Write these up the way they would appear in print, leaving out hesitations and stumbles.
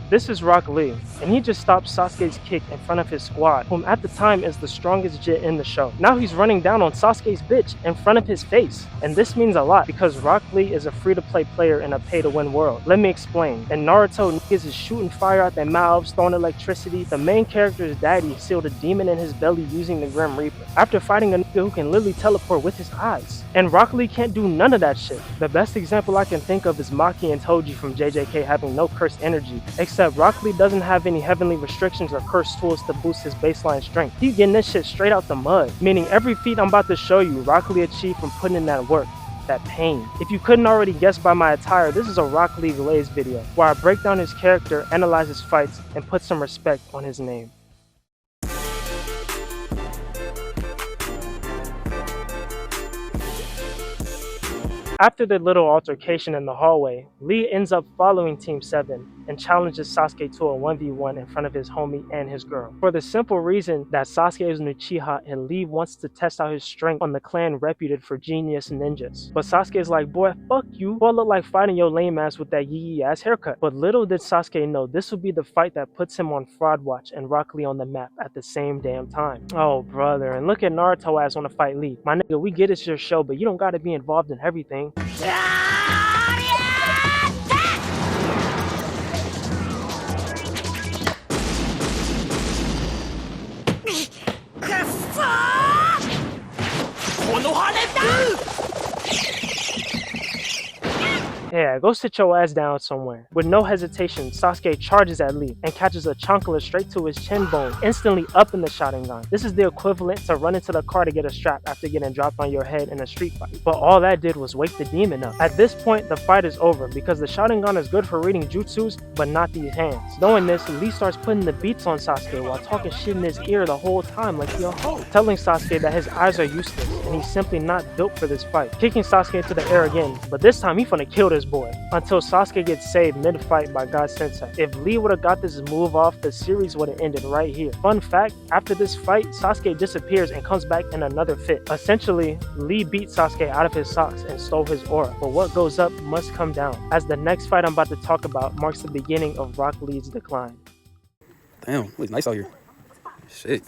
This is Rock Lee, and he just stopped Sasuke's kick in front of his squad, whom at the time is the strongest JIT in the show. Now he's running down on Sasuke's bitch in front of his face, and this means a lot because Rock Lee is a free-to-play player in a pay-to-win world. Let me explain. In Naruto, niggas is shooting fire out their mouths, throwing electricity. The main character's daddy sealed a demon in his belly using the Grim Reaper, after fighting a nigga who can literally teleport with his eyes. And Rock Lee can't do none of that shit. The best example I can think of is Maki and Toji from JJK having no cursed energy, except Rock Lee doesn't have any heavenly restrictions or cursed tools to boost his baseline strength. He's getting this shit straight out the mud, meaning every feat I'm about to show you, Rock Lee achieved from putting in that work, that pain. If you couldn't already guess by my attire, this is a Rock Lee glaze video, where I break down his character, analyze his fights, and put some respect on his name. After the little altercation in the hallway, Lee ends up following Team 7 and challenges Sasuke to a 1v1 in front of his homie and his girl. For the simple reason that Sasuke is an Uchiha and Lee wants to test out his strength on the clan reputed for genius ninjas. But Sasuke is like, boy, fuck you. Boy, look like fighting your lame ass with that yee ass haircut. But little did Sasuke know this would be the fight that puts him on Fraud Watch and Rock Lee on the map at the same damn time. Oh brother, and look at Naruto ass wanna fight Lee. My nigga, we get it's your show, but you don't gotta be involved in everything. Yeah, go sit your ass down somewhere. With no hesitation, Sasuke charges at Lee and catches a chancla straight to his chin bone, instantly up in the Sharingan. This is the equivalent to running to the car to get a strap after getting dropped on your head in a street fight. But all that did was wake the demon up. At this point, the fight is over because the Sharingan is good for reading jutsus, but not these hands. Knowing this, Lee starts putting the beats on Sasuke while talking shit in his ear the whole time like he a hoe, telling Sasuke that his eyes are useless and he's simply not built for this fight. Kicking Sasuke into the air again, but this time he finna kill this boy, until Sasuke gets saved mid-fight by God Sensei. If Lee would have got this move off, the series would have ended right here. Fun fact, after this fight, Sasuke disappears and comes back in another fit. Essentially, Lee beat Sasuke out of his socks and stole his aura, but what goes up must come down, as the next fight I'm about to talk about marks the beginning of Rock Lee's decline. Damn, looks nice out here. Shit.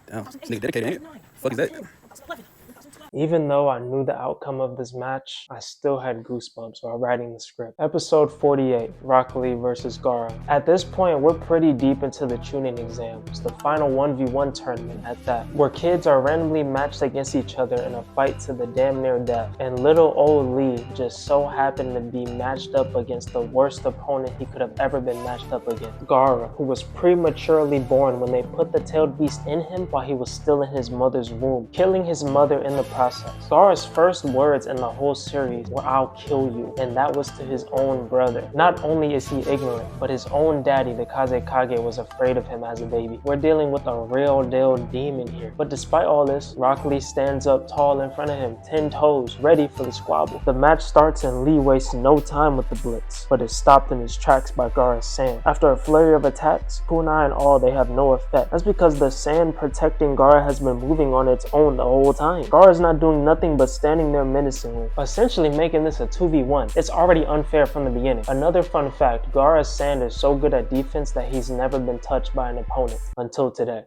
Damn, this nigga dedicated, ain't it? Fuck is that? Even though I knew the outcome of this match, I still had goosebumps while writing the script. Episode 48, Rock Lee vs. Gaara. At this point, we're pretty deep into the tuning exams, the final 1v1 tournament at that, where kids are randomly matched against each other in a fight to the damn near death, and little old Lee just so happened to be matched up against the worst opponent he could have ever been matched up against, Gaara, who was prematurely born when they put the tailed beast in him while he was still in his mother's womb, killing his mother in the process. Gaara's first words in the whole series were "I'll kill you," and that was to his own brother. Not only is he ignorant, but his own daddy, the Kazekage, was afraid of him as a baby. We're dealing with a real deal demon here. But despite all this, Rock Lee stands up tall in front of him, 10 toes, ready for the squabble. The match starts and Lee wastes no time with the blitz, but is stopped in his tracks by Gaara's sand. After a flurry of attacks, kunai and all, they have no effect. That's because the sand protecting Gaara has been moving on its own the whole time. Gaara's not doing nothing but standing there menacingly, essentially making this a 2v1. It's already unfair from the beginning. Another fun fact, Gaara's sand is so good at defense that he's never been touched by an opponent, until today.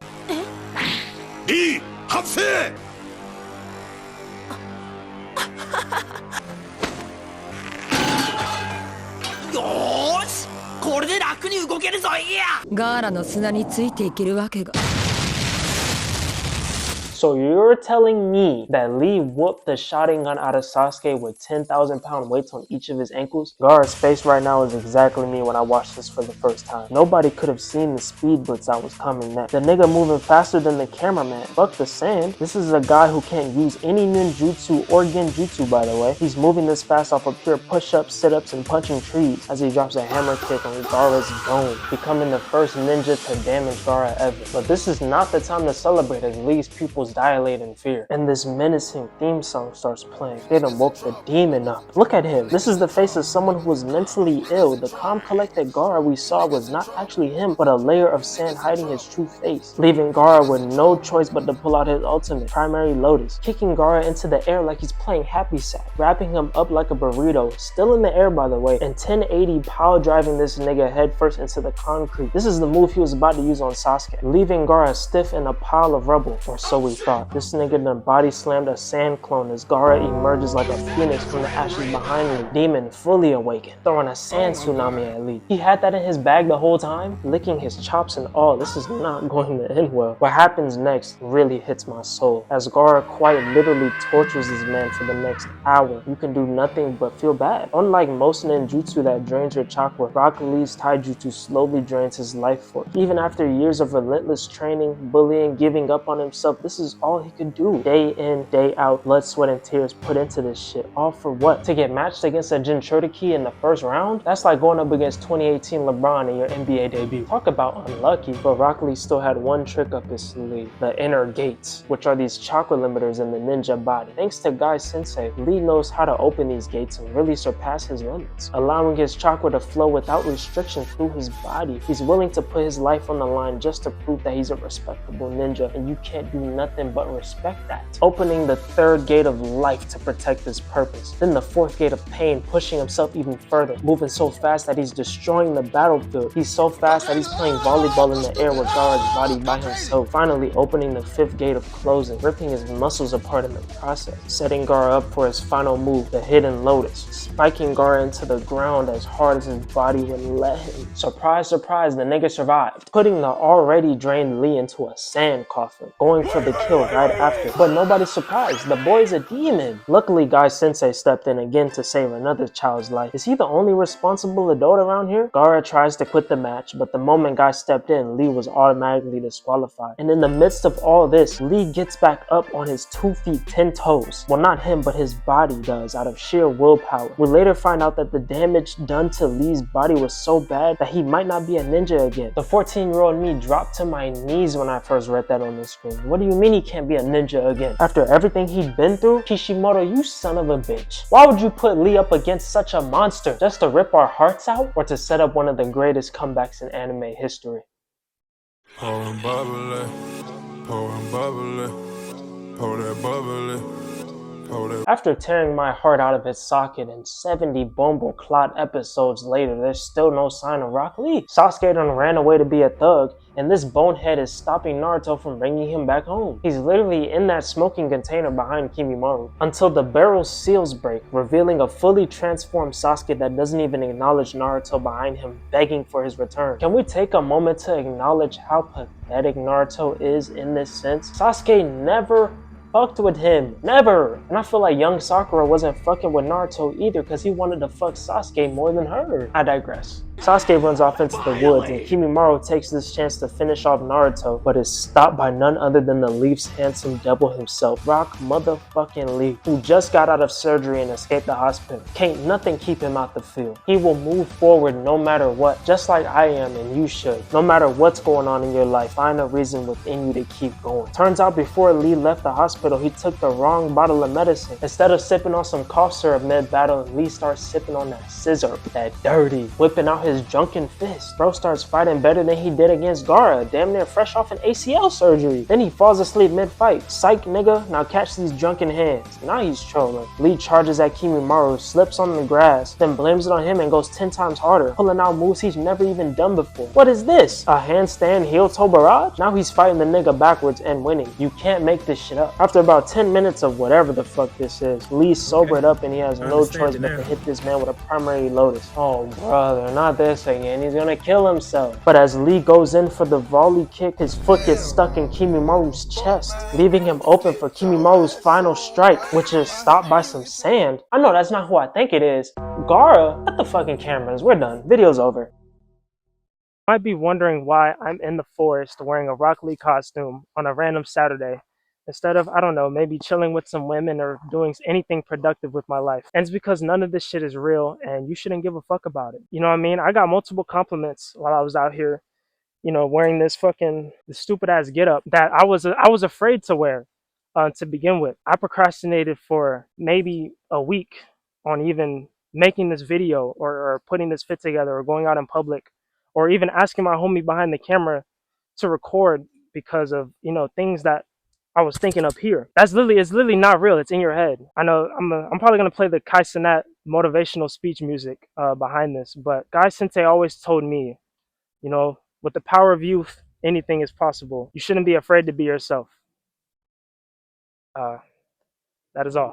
So you're telling me that Lee whooped the Sharingan out of Sasuke with 10,000 pound weights on each of his ankles? Gaara's face right now is exactly me when I watched this for the first time. Nobody could have seen the speed blitz that was coming next. The nigga moving faster than the cameraman. Fuck the sand. This is a guy who can't use any ninjutsu or genjutsu, by the way. He's moving this fast off of pure push-ups, sit-ups, and punching trees as he drops a hammer kick on Gaara's dome, becoming the first ninja to damage Gaara ever. But this is not the time to celebrate, as Lee's pupils pupils dilate in fear, and this menacing theme song starts playing. They done woke the demon up. Look at him. This is the face of someone who was mentally ill. The calm, collected Gaara we saw was not actually him, but a layer of sand hiding his true face, leaving Gaara with no choice but to pull out his ultimate, Primary Lotus, kicking Gaara into the air like he's playing Happy Sack, wrapping him up like a burrito, still in the air by the way, and 1080 power driving this nigga headfirst into the concrete. This is the move he was about to use on Sasuke, leaving Gaara stiff in a pile of rubble, or so we thought. This nigga done body slammed a sand clone as Gaara emerges like a phoenix from the ashes behind him, demon fully awakened, throwing a sand tsunami at Lee. He had that in his bag the whole time, licking his chops and all. This is not going to end well. What happens next really hits my soul, as Gaara quite literally tortures this man for the next hour. You can do nothing but feel bad. Unlike most ninjutsu that drains your chakra, Rock Lee's taijutsu slowly drains his life force. Even after years of relentless training, bullying, giving up on himself, this is all he could do. Day in, day out, blood, sweat, and tears put into this shit. All for what? To get matched against a Jinchuriki in the first round? That's like going up against 2018 LeBron in your NBA debut. Talk about unlucky, but Rock Lee still had one trick up his sleeve: the inner gates, which are these chakra limiters in the ninja body. Thanks to Guy Sensei, Lee knows how to open these gates and really surpass his limits, allowing his chakra to flow without restriction through his body. He's willing to put his life on the line just to prove that he's a respectable ninja, and you can't do nothing but respect that. Opening the third gate of life to protect his purpose, then the fourth gate of pain, pushing himself even further, moving so fast that he's destroying the battlefield. He's so fast that he's playing volleyball in the air with Gaara's body by himself, finally opening the fifth gate of closing, ripping his muscles apart in the process, setting Gaara up for his final move, the Hidden Lotus, spiking Gaara into the ground as hard as his body would let him. Surprise, surprise, the nigga survived, putting the already drained Lee into a sand coffin, going for the kill right after. But nobody's surprised, the boy's a demon. Luckily, Guy Sensei stepped in again to save another child's life. Is he the only responsible adult around here? Gaara tries to quit the match, but the moment Guy stepped in, Lee was automatically disqualified. And in the midst of all this, Lee gets back up on his 2 feet 10 toes. Well, not him, but his body does, out of sheer willpower. We later find out that the damage done to Lee's body was so bad that he might not be a ninja again. The 14-year-old me dropped to my knees when I first read that on the screen. What do you mean he can't be a ninja again? After everything he'd been through? Kishimoto, you son of a bitch. Why would you put Lee up against such a monster? Just to rip our hearts out? Or to set up one of the greatest comebacks in anime history? Pour and bubbly, pour and bubbly, pour that bubbly. After tearing my heart out of its socket and 70 Bombo Clot episodes later, there's still no sign of Rock Lee. Sasuke done ran away to be a thug, and this bonehead is stopping Naruto from bringing him back home. He's literally in that smoking container behind Kimimaro, until the barrel seals break, revealing a fully transformed Sasuke that doesn't even acknowledge Naruto behind him, begging for his return. Can we take a moment to acknowledge how pathetic Naruto is in this sense? Sasuke never fucked with him. Never! And I feel like young Sakura wasn't fucking with Naruto either because he wanted to fuck Sasuke more than her. I digress. Sasuke runs off into the woods and Kimimaro takes this chance to finish off Naruto, but is stopped by none other than the Leaf's handsome devil himself, Rock motherfucking Lee, who just got out of surgery and escaped the hospital. Can't nothing keep him out the field. He will move forward no matter what, just like I am and you should. No matter what's going on in your life, find a reason within you to keep going. Turns out before Lee left the hospital, he took the wrong bottle of medicine. Instead of sipping on some cough syrup mid-battle, Lee starts sipping on that scissor, that dirty, whipping out his drunken fist. Bro starts fighting better than he did against Gaara, damn near fresh off an ACL surgery. Then he falls asleep mid-fight. Psych, nigga, now catch these drunken hands. Now he's trolling. Lee charges at Kimimaro, slips on the grass, then blames it on him and goes 10 times harder, pulling out moves he's never even done before. What is this? A handstand heel toe barrage? Now he's fighting the nigga backwards and winning. You can't make this shit up. After about 10 minutes of whatever the fuck this is, Lee's sobered up and he has no choice but to hit this man with a primary lotus. Oh brother, not this again. He's gonna kill himself. But as Lee goes in for the volley kick, his foot gets stuck in Kimimaru's chest, leaving him open for Kimimaru's final strike, which is stopped by some sand. I know that's not who I think it is. Gaara, cut the fucking cameras. We're done. Video's over. You might be wondering why I'm in the forest wearing a Rock Lee costume on a random Saturday, instead of, I don't know, maybe chilling with some women or doing anything productive with my life. And it's because none of this shit is real and you shouldn't give a fuck about it. You know what I mean? I got multiple compliments while I was out here, you know, wearing this stupid ass getup that I was afraid to wear. to begin with. I procrastinated for maybe a week on even making this video or putting this fit together or going out in public or even asking my homie behind the camera to record because of, things that I was thinking up here. It's literally not real. It's in your head. I know I'm probably going to play the Kai Cenat motivational speech music behind this, but Guy Sensei always told me, with the power of youth, anything is possible. You shouldn't be afraid to be yourself. That is all.